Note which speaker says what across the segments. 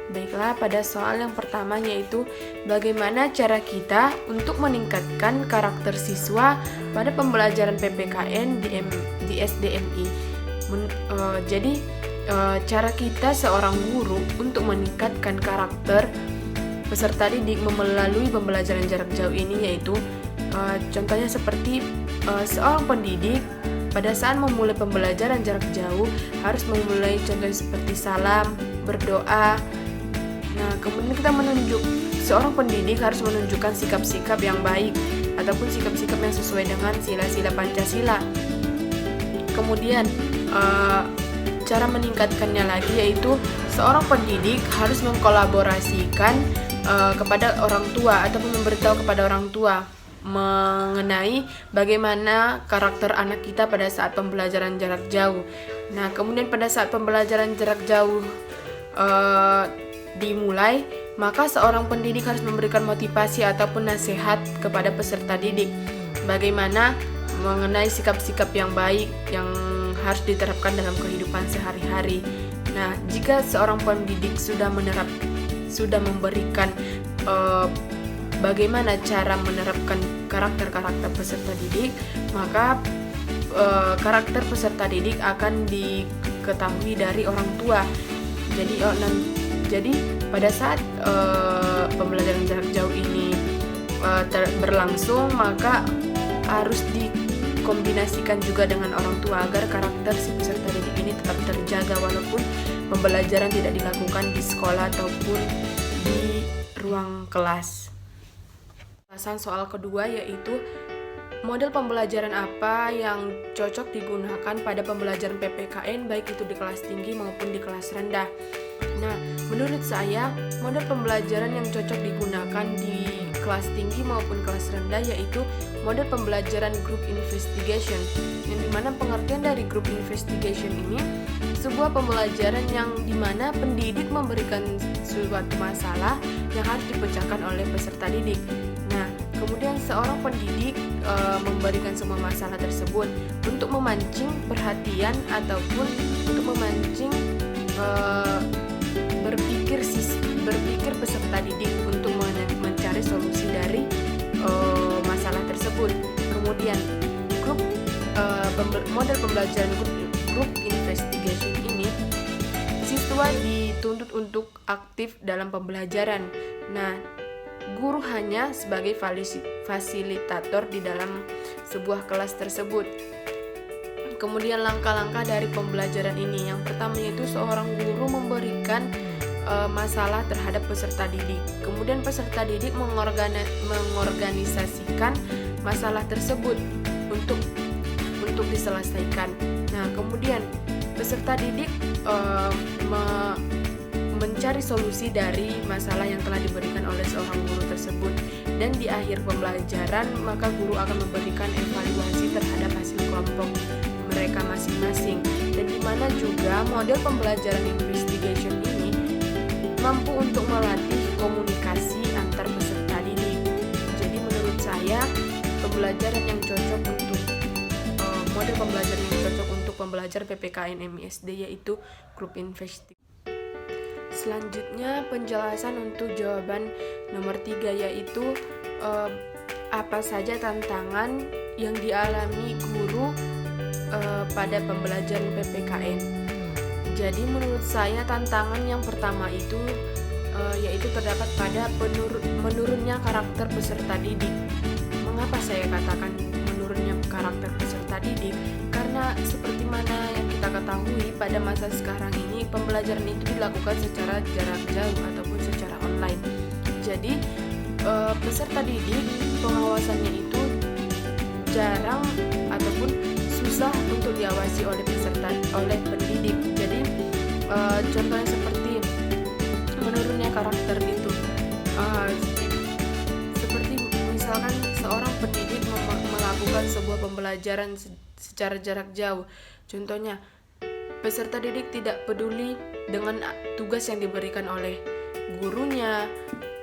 Speaker 1: Baiklah, pada soal yang pertama yaitu bagaimana cara kita untuk meningkatkan karakter siswa pada pembelajaran PPKN di SDMI. Jadi cara kita seorang guru untuk meningkatkan karakter peserta didik melalui pembelajaran jarak jauh ini yaitu contohnya seperti seorang pendidik pada saat memulai pembelajaran jarak jauh harus memulai contohnya seperti salam, berdoa. Nah, kemudian kita seorang pendidik harus menunjukkan sikap-sikap yang baik ataupun sikap-sikap yang sesuai dengan sila-sila Pancasila. Kemudian cara meningkatkannya lagi yaitu seorang pendidik harus mengkolaborasikan kepada orang tua ataupun memberitahu kepada orang tua mengenai bagaimana karakter anak kita pada saat pembelajaran jarak jauh. Nah, kemudian pada saat pembelajaran jarak jauh dimulai, maka seorang pendidik harus memberikan motivasi ataupun nasihat kepada peserta didik bagaimana mengenai sikap-sikap yang baik yang harus diterapkan dalam kehidupan sehari-hari. Nah, jika seorang pendidik sudah memberikan bagaimana cara menerapkan karakter-karakter peserta didik, maka karakter peserta didik akan diketahui dari orang tua. Jadi pada saat pembelajaran jarak jauh ini berlangsung, maka harus dikombinasikan juga dengan orang tua agar karakter si peserta didik ini tetap terjaga walaupun pembelajaran tidak dilakukan di sekolah ataupun di ruang kelas. Pembahasan soal kedua yaitu model pembelajaran apa yang cocok digunakan pada pembelajaran PPKN baik itu di kelas tinggi maupun di kelas rendah. Nah, menurut saya model pembelajaran yang cocok digunakan di kelas tinggi maupun kelas rendah yaitu model pembelajaran group investigation, yang dimana pengertian dari group investigation ini sebuah pembelajaran yang dimana pendidik memberikan suatu masalah yang harus dipecahkan oleh peserta didik. Nah, kemudian seorang pendidik memberikan semua masalah tersebut untuk memancing perhatian ataupun untuk memancing berpikir peserta didik untuk mencari solusi dari masalah tersebut. Kemudian model pembelajaran group investigation ini, siswa dituntut untuk aktif dalam pembelajaran. Nah, guru hanya sebagai fasilitator di dalam sebuah kelas tersebut. Kemudian langkah-langkah dari pembelajaran ini, yang pertama yaitu seorang guru memberikan masalah terhadap peserta didik. Kemudian peserta didik mengorganisasikan masalah tersebut untuk diselesaikan. Nah, kemudian peserta didik mencari solusi dari masalah yang telah diberikan oleh seorang guru tersebut, dan di akhir pembelajaran maka guru akan memberikan evaluasi terhadap hasil kelompok mereka masing-masing, dan dimana juga model pembelajaran investigation ini mampu untuk melatih komunikasi antar peserta didik. Jadi menurut saya pembelajaran yang cocok untuk model pembelajaran yang cocok untuk pembelajaran PPKN MISD yaitu group investigation. Selanjutnya penjelasan untuk jawaban nomor 3 yaitu apa saja tantangan yang dialami guru pada pembelajaran PPKN. Jadi menurut saya tantangan yang pertama itu yaitu terdapat pada menurunnya karakter peserta didik. Mengapa saya katakan menurunnya karakter peserta didik? Karena seperti mana yang kita ketahui pada masa sekarang ini pembelajaran itu dilakukan secara jarak jauh ataupun secara online. Jadi peserta didik pengawasannya itu jarang ataupun susah untuk diawasi oleh pendidik. Jadi contohnya seperti menurunnya karakter itu seperti misalkan seorang pendidik melakukan sebuah pembelajaran secara jarak jauh. Contohnya peserta didik tidak peduli dengan tugas yang diberikan oleh gurunya,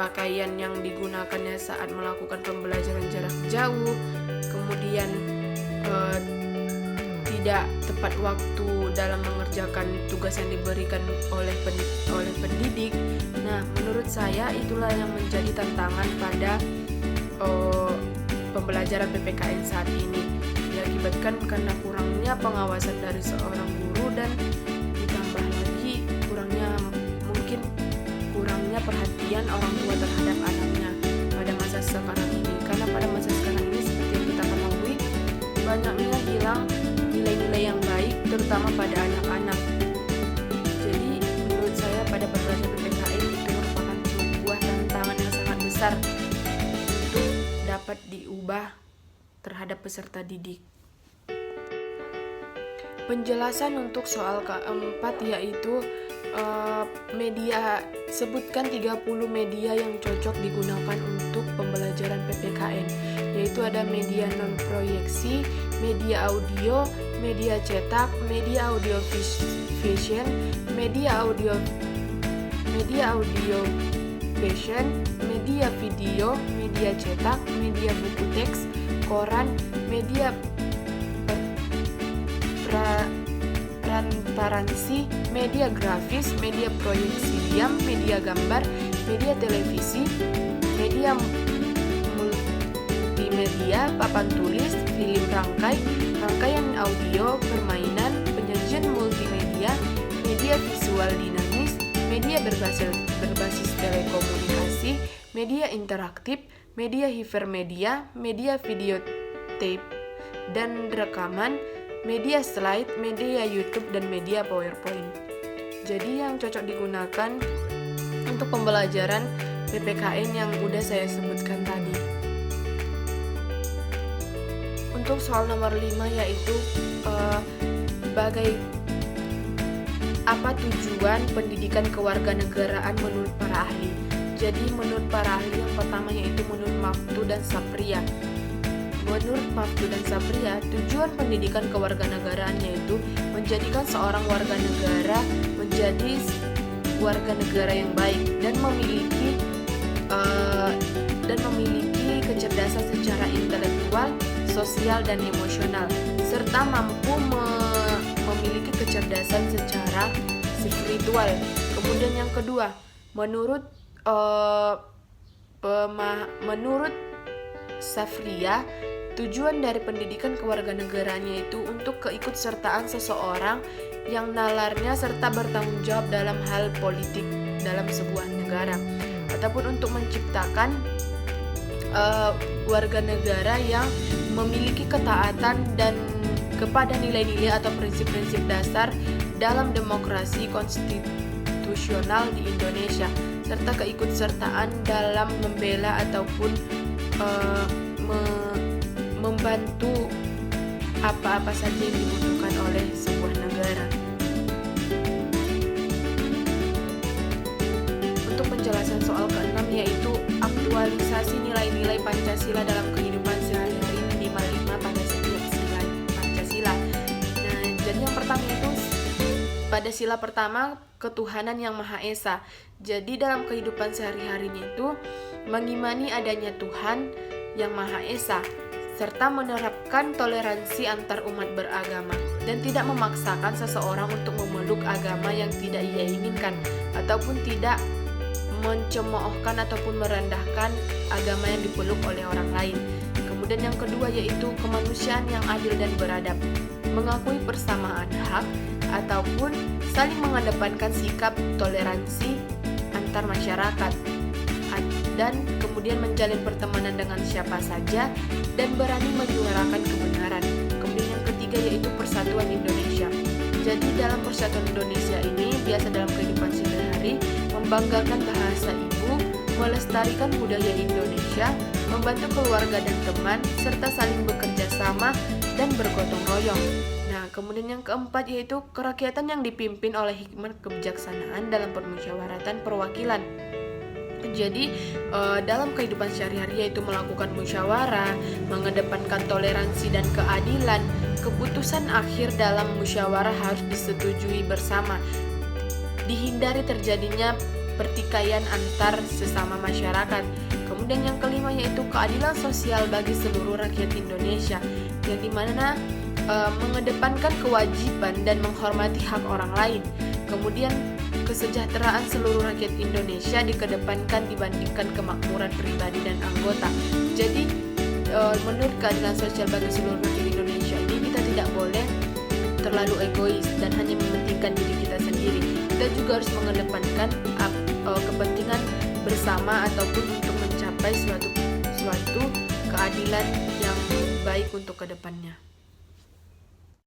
Speaker 1: pakaian yang digunakannya saat melakukan pembelajaran jarak jauh, kemudian tidak tepat waktu dalam mengerjakan tugas yang diberikan oleh pendidik. Nah, menurut saya itulah yang menjadi tantangan pada pembelajaran PPKN saat ini, diakibatkan karena kurangnya pengawasan dari seorang guru dan ditambah lagi kurangnya perhatian orang tua terhadap anaknya pada masa sekarang ini. Karena pada masa sekarang ini seperti yang kita ketahui, banyaknya hilang nilai-nilai yang baik terutama pada anak-anak. Jadi menurut saya pada pembelajaran PPKN itu merupakan sebuah tantangan yang sangat besar untuk dapat diubah terhadap peserta didik. Penjelasan untuk soal keempat yaitu media, sebutkan 30 media yang cocok digunakan untuk pembelajaran PPKN, yaitu ada media non-proyeksi, media audio, media cetak, media audio vision, media audio vision, media video, media cetak, media buku teks, koran, media transparansi, media grafis, media proyeksi diam, media gambar, media televisi, media multimedia, papan tulis, film rangkaian audio, permainan, penyajian multimedia, media visual dinamis, media berbasis telekomunikasi, media interaktif, media hipermedia, media video tape dan rekaman, media slide, media YouTube, dan media PowerPoint. Jadi yang cocok digunakan untuk pembelajaran PPKN yang udah saya sebutkan tadi. Untuk soal nomor 5 yaitu apa tujuan pendidikan kewarganegaraan menurut para ahli. Jadi menurut para ahli yang pertama yaitu menurut Maftu dan Sapria. Menurut Maftu dan Sapria, tujuan pendidikan kewarganegaraan yaitu menjadikan seorang warga negara menjadi warga negara yang baik dan memiliki kecerdasan secara intelektual, sosial dan emosional, serta mampu memiliki kecerdasan secara spiritual. Kemudian yang kedua, menurut Sapria, tujuan dari pendidikan kewarganegaraan yaitu untuk keikutsertaan seseorang yang nalarnya serta bertanggung jawab dalam hal politik dalam sebuah negara, ataupun untuk menciptakan warga negara yang memiliki ketaatan dan kepada nilai-nilai atau prinsip-prinsip dasar dalam demokrasi konstitusional di Indonesia, serta keikutsertaan dalam membela ataupun membantu apa-apa saja yang dibutuhkan oleh sebuah negara. Untuk penjelasan soal ke-6 yaitu aktualisasi nilai-nilai Pancasila dalam kehidupan sehari-hari minimal 5 pada setiap sila Pancasila. Nah, jadi yang pertama itu pada sila pertama ketuhanan yang Maha Esa. Jadi dalam kehidupan sehari-harinya itu mengimani adanya Tuhan yang Maha Esa, serta menerapkan toleransi antar umat beragama dan tidak memaksakan seseorang untuk memeluk agama yang tidak ia inginkan ataupun tidak mencemoohkan ataupun merendahkan agama yang dipeluk oleh orang lain. Kemudian yang kedua yaitu kemanusiaan yang adil dan beradab, mengakui persamaan hak ataupun saling mengedepankan sikap toleransi antar masyarakat, dan kemudian menjalin pertemanan dengan siapa saja dan berani menyuarakan kebenaran. Kemudian yang ketiga yaitu persatuan Indonesia. Jadi dalam persatuan Indonesia ini biasa dalam kehidupan sehari-hari membanggakan bahasa ibu, melestarikan budaya Indonesia, membantu keluarga dan teman, serta saling bekerja sama dan bergotong royong. Nah, kemudian yang keempat yaitu kerakyatan yang dipimpin oleh hikmat kebijaksanaan dalam permusyawaratan perwakilan. Jadi dalam kehidupan sehari-hari yaitu melakukan musyawarah, mengedepankan toleransi dan keadilan. Keputusan akhir dalam musyawarah harus disetujui bersama. Dihindari terjadinya pertikaian antar sesama masyarakat. Kemudian yang kelima yaitu keadilan sosial bagi seluruh rakyat Indonesia, yang dimana mengedepankan kewajiban dan menghormati hak orang lain. Kemudian kesejahteraan seluruh rakyat Indonesia dikedepankan dibandingkan kemakmuran pribadi dan anggota. Jadi menurut keadilan sosial bagi seluruh rakyat Indonesia ini, kita tidak boleh terlalu egois dan hanya mementingkan diri kita sendiri. Kita juga harus mengedepankan kepentingan bersama ataupun untuk mencapai suatu keadilan yang baik untuk kedepannya.